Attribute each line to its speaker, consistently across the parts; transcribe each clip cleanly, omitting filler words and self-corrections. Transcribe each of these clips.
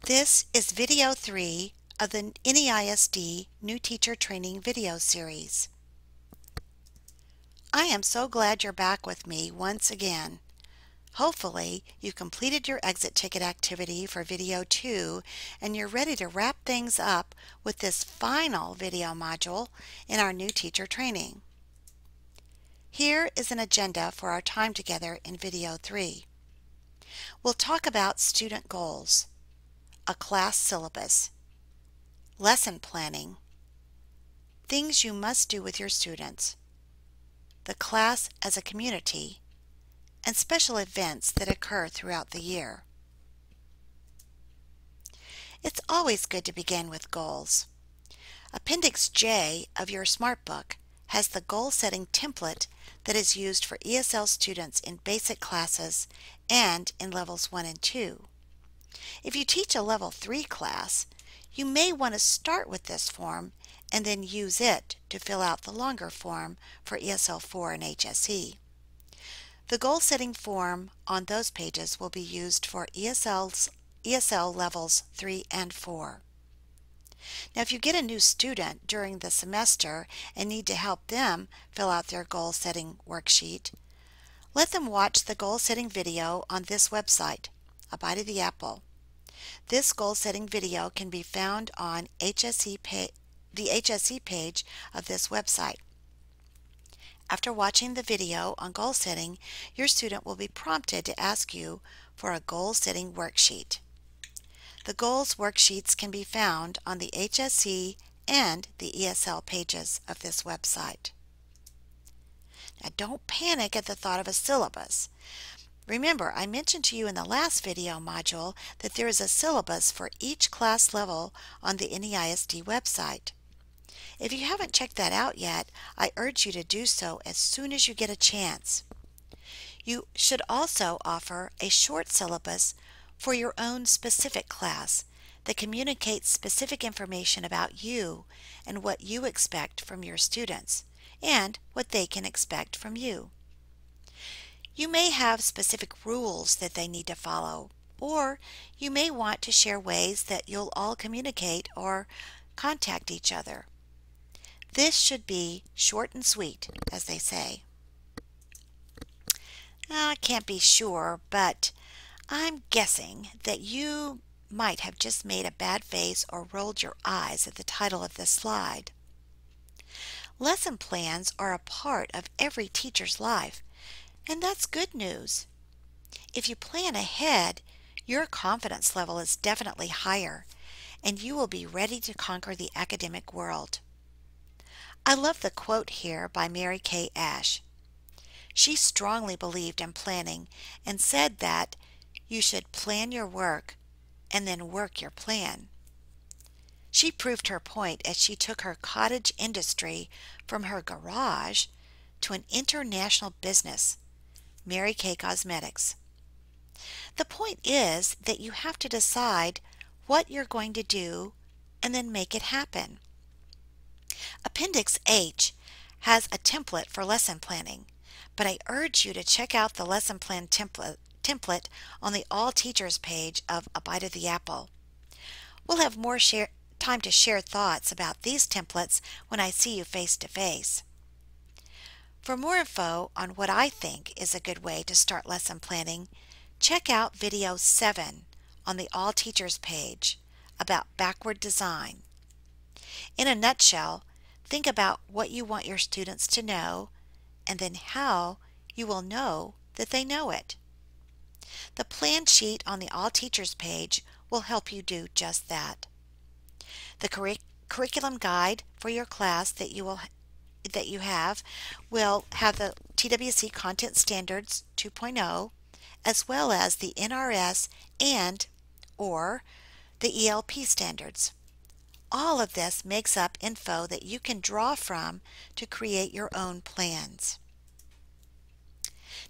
Speaker 1: This is video 3 of the NEISD New Teacher Training video series. I am so glad you're back with me once again. Hopefully, you completed your exit ticket activity for video 2 and you're ready to wrap things up with this final video module in our new teacher training. Here is an agenda for our time together in video 3. We'll talk about student goals, a class syllabus, lesson planning, things you must do with your students, the class as a community, and special events that occur throughout the year. It's always good to begin with goals. Appendix J of your SmartBook has the goal-setting template that is used for ESL students in basic classes and in levels 1 and 2. If you teach a level 3 class, you may want to start with this form and then use it to fill out the longer form for ESL 4 and HSE. The goal-setting form on those pages will be used for ESL levels 3 and 4. Now, if you get a new student during the semester and need to help them fill out their goal-setting worksheet, let them watch the goal-setting video on this website, A Bite of the Apple. This goal-setting video can be found on the HSE page of this website. After watching the video on goal setting, your student will be prompted to ask you for a goal-setting worksheet. The goals worksheets can be found on the HSE and the ESL pages of this website. Now, don't panic at the thought of a syllabus. Remember, I mentioned to you in the last video module that there is a syllabus for each class level on the NEISD website. If you haven't checked that out yet, I urge you to do so as soon as you get a chance. You should also offer a short syllabus for your own specific class that communicates specific information about you and what you expect from your students and what they can expect from you. You may have specific rules that they need to follow, or you may want to share ways that you'll all communicate or contact each other. This should be short and sweet, as they say. I can't be sure, but I'm guessing that you might have just made a bad face or rolled your eyes at the title of this slide. Lesson plans are a part of every teacher's life, and that's good news. If you plan ahead, your confidence level is definitely higher, and you will be ready to conquer the academic world. I love the quote here by Mary Kay Ash. She strongly believed in planning and said that you should plan your work and then work your plan. She proved her point as she took her cottage industry from her garage to an international business, Mary Kay Cosmetics. The point is that you have to decide what you're going to do and then make it happen. Appendix H has a template for lesson planning, but I urge you to check out the lesson plan template on the All Teachers page of A Bite of the Apple. We'll have more time to share thoughts about these templates when I see you face to face. For more info on what I think is a good way to start lesson planning, check out video 7 on the All Teachers page about backward design. In a nutshell, think about what you want your students to know and then how you will know that they know it. The plan sheet on the All Teachers page will help you do just that. The curriculum guide for your class that you have will have the TWC Content Standards 2.0 as well as the NRS and/or the ELP standards. All of this makes up info that you can draw from to create your own plans.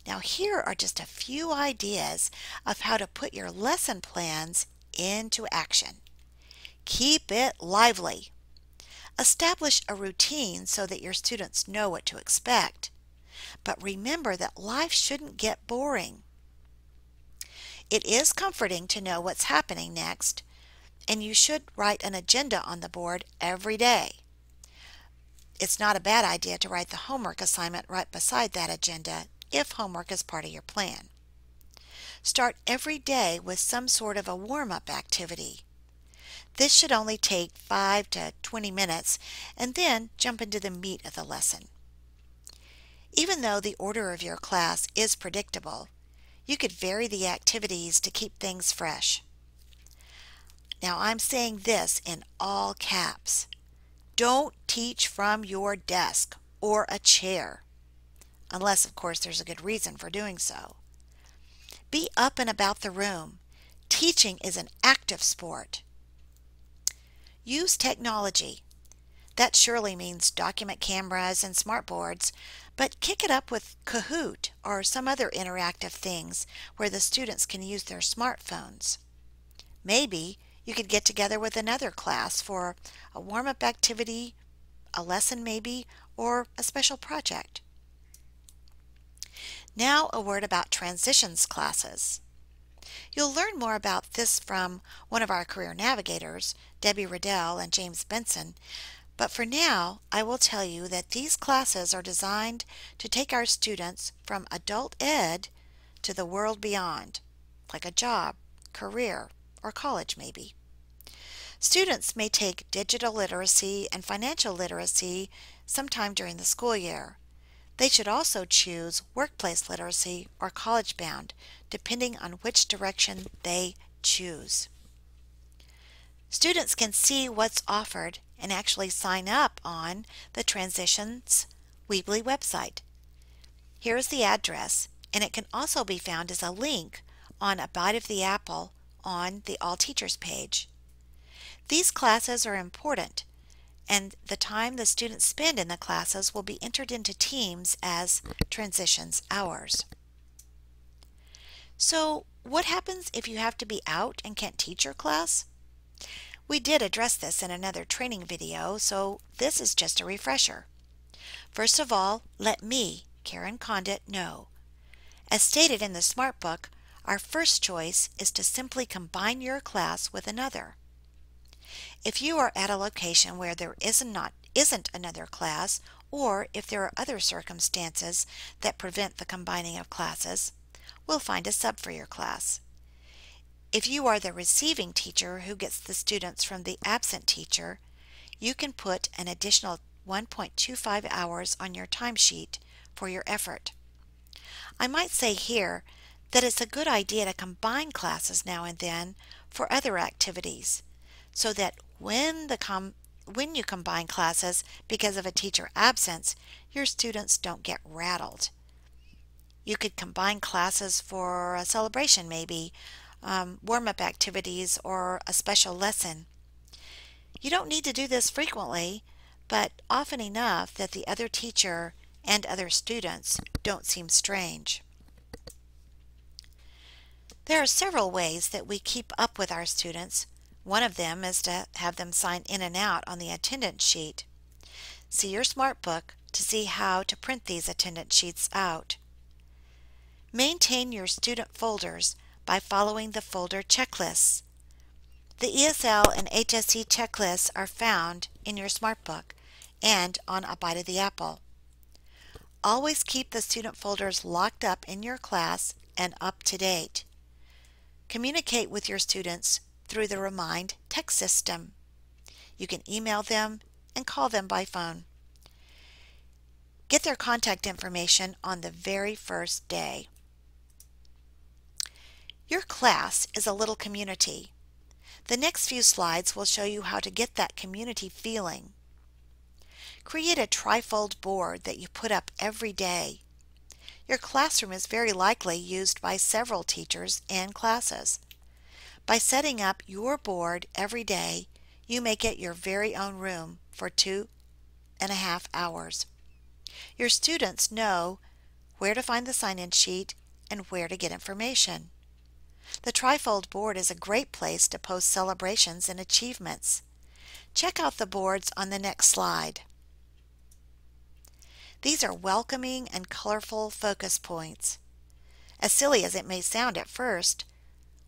Speaker 1: Now, here are just a few ideas of how to put your lesson plans into action. Keep it lively. Establish a routine so that your students know what to expect. But remember that life shouldn't get boring. It is comforting to know what's happening next, and you should write an agenda on the board every day. It's not a bad idea to write the homework assignment right beside that agenda if homework is part of your plan. Start every day with some sort of a warm-up activity. This should only take 5 to 20 minutes and then jump into the meat of the lesson. Even though the order of your class is predictable, you could vary the activities to keep things fresh. Now I'm saying this in all caps. Don't teach from your desk or a chair, unless of course there's a good reason for doing so. Be up and about the room. Teaching is an active sport. Use technology. That surely means document cameras and smartboards, but kick it up with Kahoot or some other interactive things where the students can use their smartphones. Maybe you could get together with another class for a warm-up activity, a lesson maybe, or a special project. Now a word about transitions classes. You'll learn more about this from one of our career navigators, Debbie Riddell and James Benson, but for now I will tell you that these classes are designed to take our students from adult ed to the world beyond, like a job, career, or college maybe. Students may take digital literacy and financial literacy sometime during the school year. They should also choose workplace literacy or college bound, depending on which direction they choose. Students can see what's offered and actually sign up on the Transitions Weebly website. Here is the address, and it can also be found as a link on A Bite of the Apple on the All Teachers page. These classes are important, and the time the students spend in the classes will be entered into teams as transitions hours. So, what happens if you have to be out and can't teach your class? We did address this in another training video, so this is just a refresher. First of all, let me, Karen Condit, know. As stated in the Smart Book, our first choice is to simply combine your class with another. If you are at a location where there isn't another class, or if there are other circumstances that prevent the combining of classes, we'll find a sub for your class. If you are the receiving teacher who gets the students from the absent teacher, you can put an additional 1.25 hours on your timesheet for your effort. I might say here that it's a good idea to combine classes now and then for other activities, so that when you combine classes because of a teacher absence, your students don't get rattled. You could combine classes for a celebration maybe, warm-up activities, or a special lesson. You don't need to do this frequently, but often enough that the other teacher and other students don't seem strange. There are several ways that we keep up with our students. One of them is to have them sign in and out on the attendance sheet. See your Smart Book to see how to print these attendance sheets out. Maintain your student folders by following the folder checklists. The ESL and HSE checklists are found in your Smart Book and on A Bite of the Apple. Always keep the student folders locked up in your class and up to date. Communicate with your students through the Remind text system. You can email them and call them by phone. Get their contact information on the very first day. Your class is a little community. The next few slides will show you how to get that community feeling. Create a trifold board that you put up every day. Your classroom is very likely used by several teachers and classes. By setting up your board every day, you make it your very own room for 2.5 hours. Your students know where to find the sign-in sheet and where to get information. The trifold board is a great place to post celebrations and achievements. Check out the boards on the next slide. These are welcoming and colorful focus points. As silly as it may sound at first,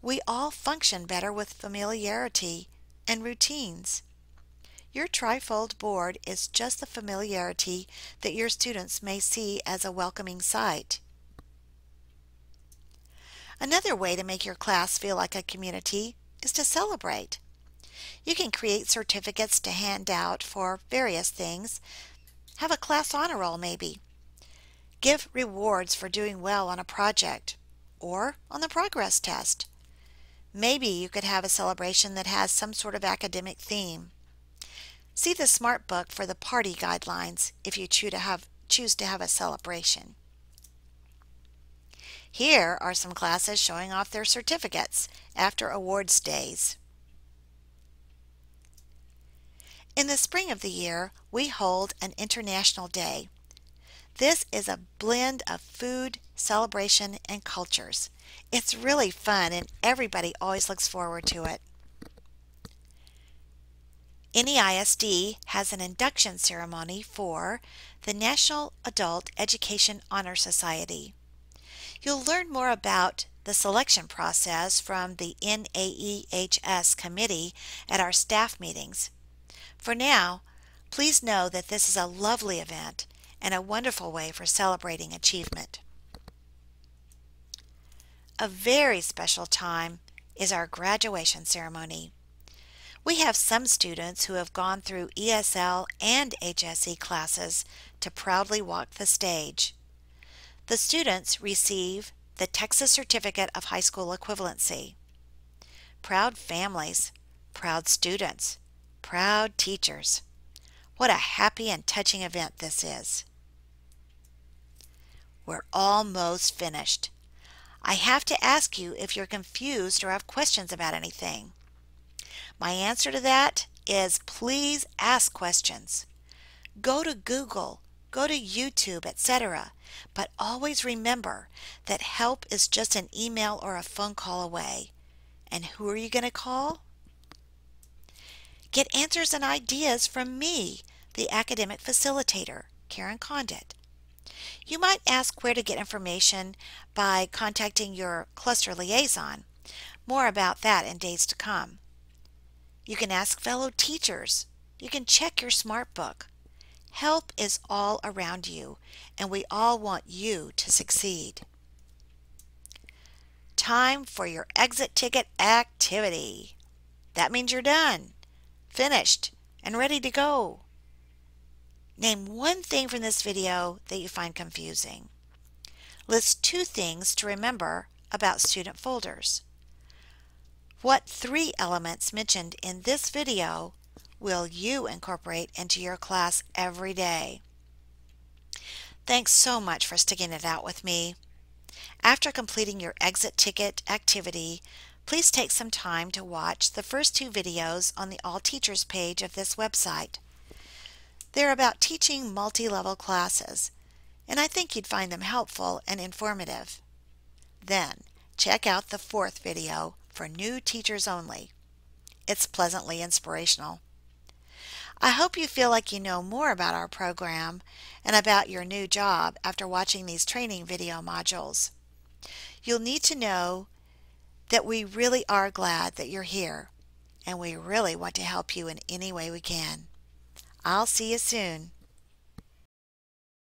Speaker 1: we all function better with familiarity and routines. Your trifold board is just the familiarity that your students may see as a welcoming sight. Another way to make your class feel like a community is to celebrate. You can create certificates to hand out for various things. Have a class honor roll maybe. Give rewards for doing well on a project or on the progress test. Maybe you could have a celebration that has some sort of academic theme. See the Smart Book for the party guidelines if you choose to have a celebration. Here are some classes showing off their certificates after awards days. In the spring of the year, we hold an International Day. This is a blend of food, celebration, and cultures. It's really fun and everybody always looks forward to it. NEISD has an induction ceremony for the National Adult Education Honor Society. You'll learn more about the selection process from the NAEHS committee at our staff meetings. For now, please know that this is a lovely event and a wonderful way for celebrating achievement. A very special time is our graduation ceremony. We have some students who have gone through ESL and HSE classes to proudly walk the stage. The students receive the Texas Certificate of High School Equivalency. Proud families, proud students, proud teachers. What a happy and touching event this is. We're almost finished. I have to ask you if you're confused or have questions about anything. My answer to that is please ask questions. Go to Google, go to YouTube, etc. But always remember that help is just an email or a phone call away. And who are you going to call? Get answers and ideas from me, the academic facilitator, Karen Condit. You might ask where to get information by contacting your cluster liaison. More about that in days to come. You can ask fellow teachers. You can check your Smart Book. Help is all around you, and we all want you to succeed. Time for your exit ticket activity. That means you're done, finished, and ready to go. Name one thing from this video that you find confusing. List 2 things to remember about student folders. What 3 elements mentioned in this video will you incorporate into your class every day? Thanks so much for sticking it out with me. After completing your exit ticket activity, please take some time to watch the first 2 videos on the All Teachers page of this website. They're about teaching multi-level classes, and I think you'd find them helpful and informative. Then, check out the 4th video for new teachers only. It's pleasantly inspirational. I hope you feel like you know more about our program and about your new job after watching these training video modules. You'll need to know that we really are glad that you're here, and we really want to help you in any way we can. I'll see you soon.